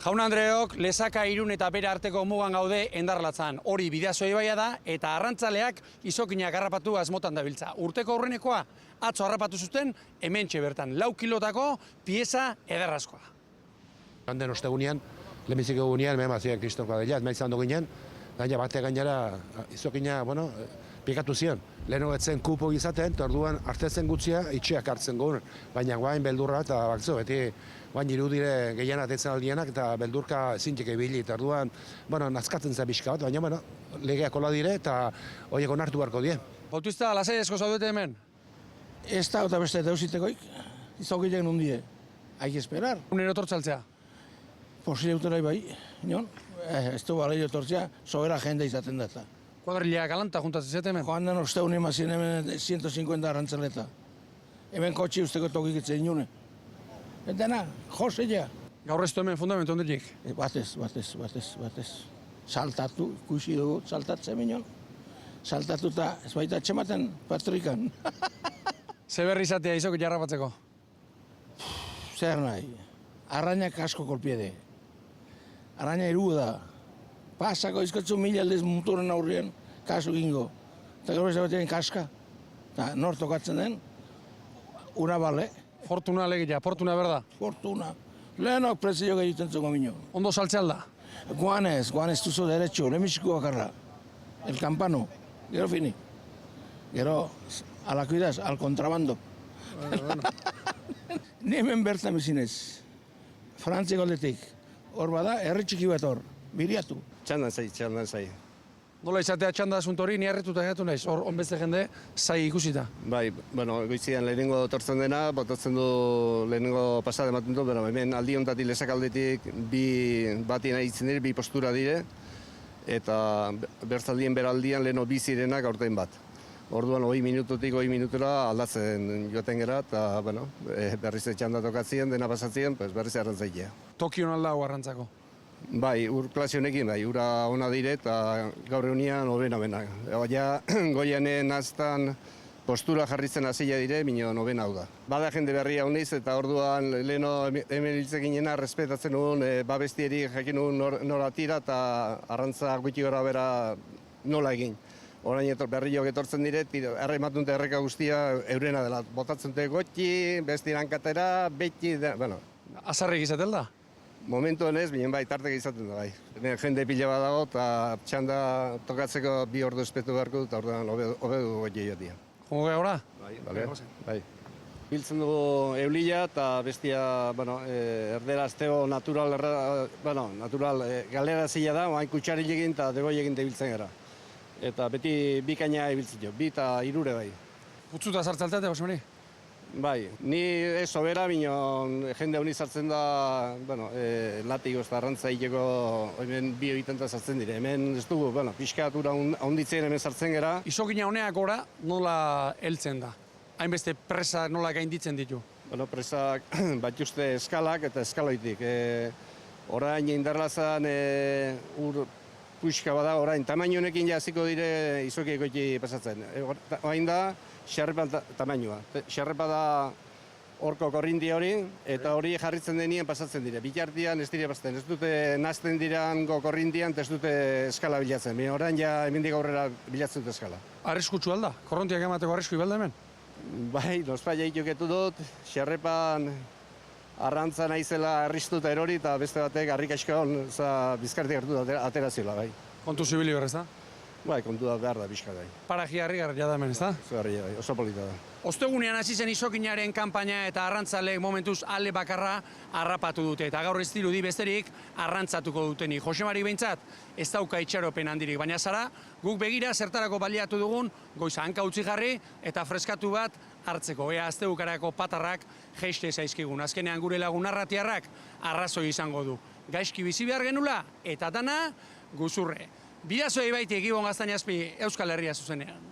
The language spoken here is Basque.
Jaun Andreok, Lezaka, Irun eta bere arteko mugan gaude Endarlatzan. Hori Bidasoa ibaia da eta arrantzaleak izokinak harrapatu asmotan dabiltza. Urteko aurrenekoa atzo harrapatu zuten hementxe bertan 4 kilotako pieza ederrazkoa. Handen ostegunean, lehenbizik egunean, mehamazia kristonkoa dela, maizan du ginen, gaina bateak gainera izokina, pikatu zion. Leheno etzen kupo izaten, eta orduan hartetzen gutzia, itxeak hartzen guen, baina guain beldurra eta bakzo, beti guain irudire gehien atetzen aldienak, eta beldurka zintxek ebili, eta orduan, nazkatzen zen pixka bat, baina, legeak hola dire, eta horiek onartu beharko die. Bautista, lasai esko zaudete hemen? Ez da, eta beste deusitekoik, izokileak nundie, haik esperar. Unero tortzaltzea? Posile uterai bai, nion, ez du baleio tortzea, sobera jende izaten da eta. Kuadrilleak alanta juntatzen zete hemen? Joan den osteun emazien hemen 150 arrantzaleta. Hemen kotxi usteko tokikitzen inune. Dena, josea. Gaur ez du hemen fundamentu ondirik? Batez. Saltatu, ikusi dugu, saltatzen minon. Saltatu eta ez baita txematen patrikan. Ze berri izatea izokit jarrapatzeko? Zer nahi, arrainak asko kolpiede. Arraina irugu da. Pasako izkotzu 1000 aldez muturen aurrien, kasu gingo. Eta gero ez batean kaska. Eta nor tokatzen den, ura bale. Fortuna alegia, fortuna berda? Fortuna. Lehenok prezio egiten zuko minio. Ondo saltzeal da? Guanez duzu derecho, lemisiko bakarra. El campano, gero fini. Gero, ala cuidas, al contrabando. Hemen bertan bizinez. Frantziko aldetik. Hor bada, herri txiki bat hor. Biriatu. Txandan zai. Nola izatea txanda asunto hori, ni harrituta gaitu naiz, hor onbeste jende zai ikusita. Bai, goizian lehenengo tortzen dena, botatzen du lehenengo pasada ematen du, hemen aldi honetatik Lezakaldetik bati nahi itzen dire, 2 postura dire, eta bertzaldien beraldian leheno 2 zirenak aurten bat. Orduan 20 minututik 20 minutura aldatzen joaten gera, eta berriz txanda tokatzien, dena pasatzien, berriz arrantzaitea. Tokion alda hau arrantzako? Bai, ur klasio honekin, ura ona dire eta gaur egunean hobena. Baina goianen aztan postura jarritzen hasia dire, bino nobena hau da. Bada jende berria honiz eta orduan leheno hemen hiltzekinena respetatzen nuen, babestieri jakin nuen nola tira eta arrantza gutxi gora bera nola egin. Orain berriok etortzen dire, erra ematun erreka guztia eurena dela. Botatzen dute gotxi, besti hankatera, beti, Azarrik izatel da? Momentuan ez, binen bai, tartek izaten da bai. Jende pila bat dago eta txanda tokatzeko 2 ordu espetu beharko dut, orduan hobedu gotxi joatia. Jongo geha Bai. Biltzen dugu eulila eta bestia, erdera azteo natural galera zila da, oain kutsari egin eta degoi egin biltzen gara. Eta beti bikaina ebiltzen jo, 2 eta 3 bai. Utsuta zartzaltate, Bosemari? Bai, ni ez sobera, bino jende honi sartzen da, latigoz eta arrantza egiteko hemen 2 egiten da sartzen dire. Hemen ez dugu, pixkatura handitzen hemen sartzen gara. Izokina honeak gora nola heltzen da? Hainbeste presak nola gainditzen ditu? Presak bat juste eskalak eta eskaloitik. Orain Endarlatzan ur puxka bada, orain tamaino honekin jaziko dire izokiek goiti pasatzen. Orain da, xarrepan tamainoa. Xarrepa da horko korrinti hori, eta hori jarritzen denien pasatzen dire. Bitartian ez dire pasatzen, ez dute nazten dirango korrintian, ez dute eskala bilatzen. Orain ja hemendik aurrera bilatzen dute eskala. Arriskutsu alda? Korrontiak emateko arrisku ibalda hemen? Bai, nospaia itoketu dut, xarrepan arrantza naizela arristuta erori, eta beste batek harrik askon bizkartik hartu atera zila, bai. Kontu zibili berrez da? Bai, kontu da behar da bizka bai. Paraji harri da hemen, ez da? Zugarria bai, oso polita da. Ostegunean hasi zen izokinaren kanpaina eta arrantzaleek momentuz ale bakarra harrapatu dute. Eta gaur ez dirudi besterik arrantzatuko duteni. Josemari behintzat ez dauka itxaropen handirik, baina zara guk begira zertarako baliatu dugun goiza hanka utzi jarri eta freskatu bat hartzeko. Ea astebukarako patarrak jeiste zaizkigun. Azkenean gure lagun arratiarrak arrazoi izango du. Gaizki bizi behar genula eta dana guzurre. Bidasoa ibaitik Ibon Gaztainazpi Euskal Herria zuzenean.